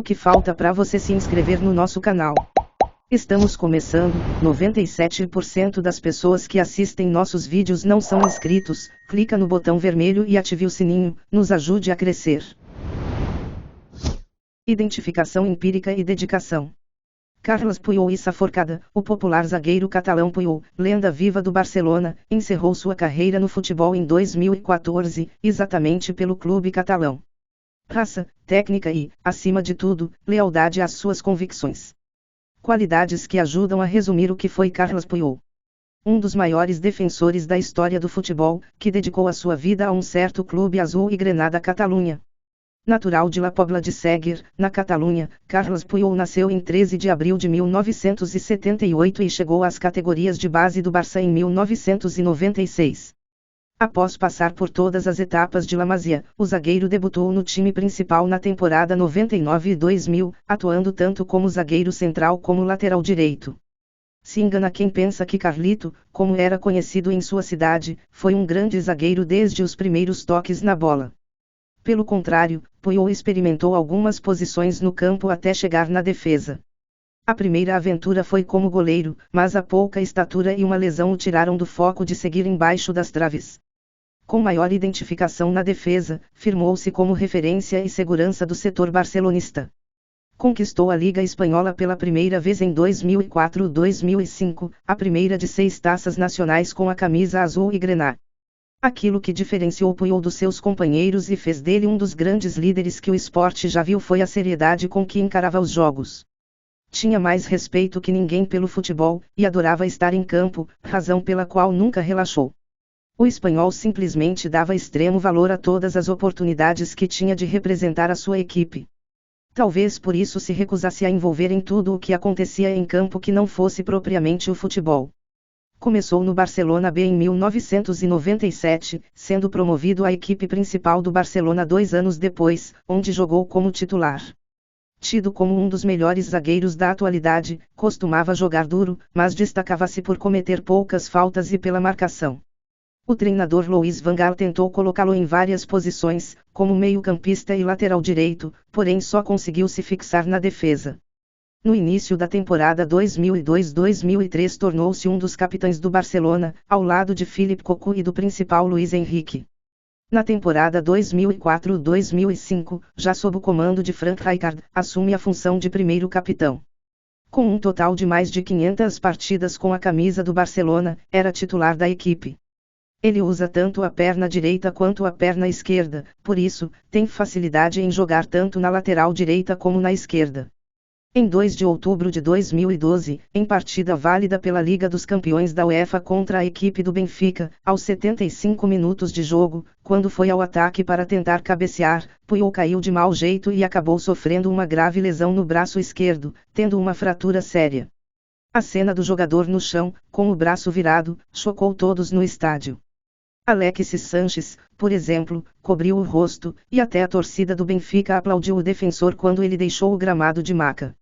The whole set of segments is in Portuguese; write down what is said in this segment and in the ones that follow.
O que falta para você se inscrever no nosso canal? Estamos começando, 97% das pessoas que assistem nossos vídeos não são inscritos. Clica no botão vermelho e ative o sininho, nos ajude a crescer. Identificação empírica e dedicação. Carles Puyol Issa Forcada, o popular zagueiro catalão Puyol, lenda viva do Barcelona, encerrou sua carreira no futebol em 2014, exatamente pelo clube catalão. Raça, técnica e, acima de tudo, lealdade às suas convicções. Qualidades que ajudam a resumir o que foi Carles Puyol. Um dos maiores defensores da história do futebol, que dedicou a sua vida a um certo clube azul e granada Catalunha. Natural de La Pobla de Segur, na Catalunha, Carles Puyol nasceu em 13 de abril de 1978 e chegou às categorias de base do Barça em 1996. Após passar por todas as etapas de La Masia, o zagueiro debutou no time principal na temporada 99 e 2000, atuando tanto como zagueiro central como lateral direito. Se engana quem pensa que Carlito, como era conhecido em sua cidade, foi um grande zagueiro desde os primeiros toques na bola. Pelo contrário, Puyol experimentou algumas posições no campo até chegar na defesa. A primeira aventura foi como goleiro, mas a pouca estatura e uma lesão o tiraram do foco de seguir embaixo das traves. Com maior identificação na defesa, firmou-se como referência e segurança do setor barcelonista. Conquistou a Liga Espanhola pela primeira vez em 2004-2005, a primeira de 6 taças nacionais com a camisa azul e grená. Aquilo que diferenciou Puyol dos seus companheiros e fez dele um dos grandes líderes que o esporte já viu foi a seriedade com que encarava os jogos. Tinha mais respeito que ninguém pelo futebol, e adorava estar em campo, razão pela qual nunca relaxou. O espanhol simplesmente dava extremo valor a todas as oportunidades que tinha de representar a sua equipe. Talvez por isso se recusasse a envolver em tudo o que acontecia em campo que não fosse propriamente o futebol. Começou no Barcelona B em 1997, sendo promovido à equipe principal do Barcelona 2 anos depois, onde jogou como titular. Tido como um dos melhores zagueiros da atualidade, costumava jogar duro, mas destacava-se por cometer poucas faltas e pela marcação. O treinador Louis van Gaal tentou colocá-lo em várias posições, como meio-campista e lateral direito, porém só conseguiu se fixar na defesa. No início da temporada 2002-2003 tornou-se um dos capitães do Barcelona, ao lado de Philippe Cocu e do principal Luís Henrique. Na temporada 2004-2005, já sob o comando de Frank Rijkaard, assume a função de primeiro capitão. Com um total de mais de 500 partidas com a camisa do Barcelona, era titular da equipe. Ele usa tanto a perna direita quanto a perna esquerda, por isso, tem facilidade em jogar tanto na lateral direita como na esquerda. Em 2 de outubro de 2012, em partida válida pela Liga dos Campeões da UEFA contra a equipe do Benfica, aos 75 minutos de jogo, quando foi ao ataque para tentar cabecear, Puyol caiu de mau jeito e acabou sofrendo uma grave lesão no braço esquerdo, tendo uma fratura séria. A cena do jogador no chão, com o braço virado, chocou todos no estádio. Alexis Sanches, por exemplo, cobriu o rosto, e até a torcida do Benfica aplaudiu o defensor quando ele deixou o gramado de maca.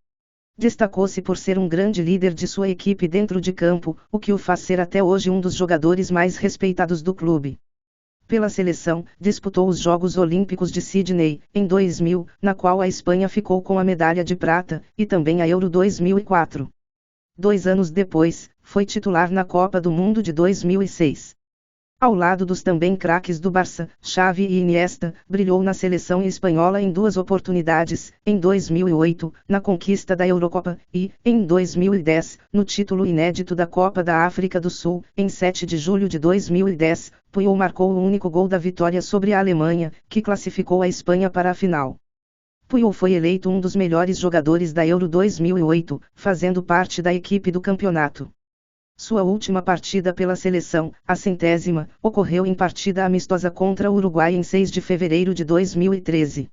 Destacou-se por ser um grande líder de sua equipe dentro de campo, o que o faz ser até hoje um dos jogadores mais respeitados do clube. Pela seleção, disputou os Jogos Olímpicos de Sydney, em 2000, na qual a Espanha ficou com a medalha de prata, e também a Euro 2004. 2 anos depois, foi titular na Copa do Mundo de 2006. Ao lado dos também craques do Barça, Xavi e Iniesta, brilhou na seleção espanhola em 2 oportunidades, em 2008, na conquista da Eurocopa, e, em 2010, no título inédito da Copa da África do Sul. Em 7 de julho de 2010, Puyol marcou o único gol da vitória sobre a Alemanha, que classificou a Espanha para a final. Puyol foi eleito um dos melhores jogadores da Euro 2008, fazendo parte da equipe do campeonato. Sua última partida pela seleção, a 100ª, ocorreu em partida amistosa contra o Uruguai em 6 de fevereiro de 2013.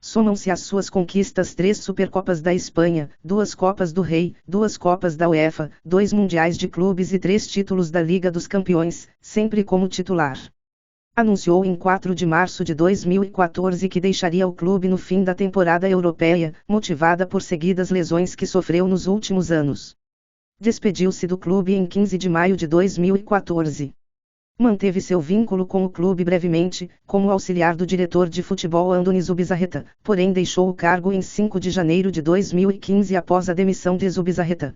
Somam-se às suas conquistas 3 Supercopas da Espanha, 2 Copas do Rei, 2 Copas da UEFA, 2 Mundiais de Clubes e 3 títulos da Liga dos Campeões, sempre como titular. Anunciou em 4 de março de 2014 que deixaria o clube no fim da temporada europeia, motivada por seguidas lesões que sofreu nos últimos anos. Despediu-se do clube em 15 de maio de 2014. Manteve seu vínculo com o clube brevemente, como auxiliar do diretor de futebol Andoni Zubizarreta, porém deixou o cargo em 5 de janeiro de 2015 após a demissão de Zubizarreta.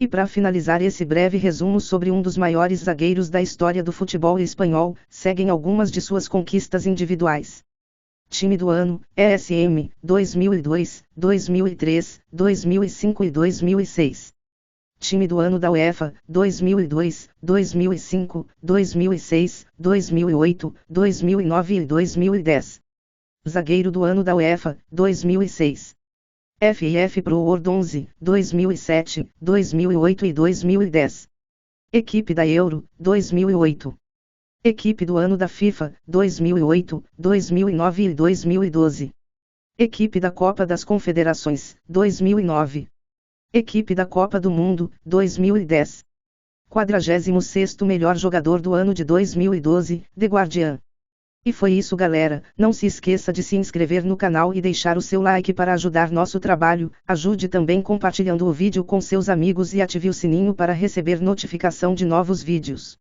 E para finalizar esse breve resumo sobre um dos maiores zagueiros da história do futebol espanhol, seguem algumas de suas conquistas individuais. Time do ano, ESM, 2002, 2003, 2005 e 2006. Time do ano da UEFA, 2002, 2005, 2006, 2008, 2009 e 2010. Zagueiro do ano da UEFA, 2006. FIFA Pro World 11, 2007, 2008 e 2010. Equipe da Euro, 2008. Equipe do ano da FIFA, 2008, 2009 e 2012. Equipe da Copa das Confederações, 2009. Equipe da Copa do Mundo, 2010. 46º melhor jogador do ano de 2012, The Guardian. E foi isso, galera. Não se esqueça de se inscrever no canal e deixar o seu like para ajudar nosso trabalho. Ajude também compartilhando o vídeo com seus amigos e ative o sininho para receber notificação de novos vídeos.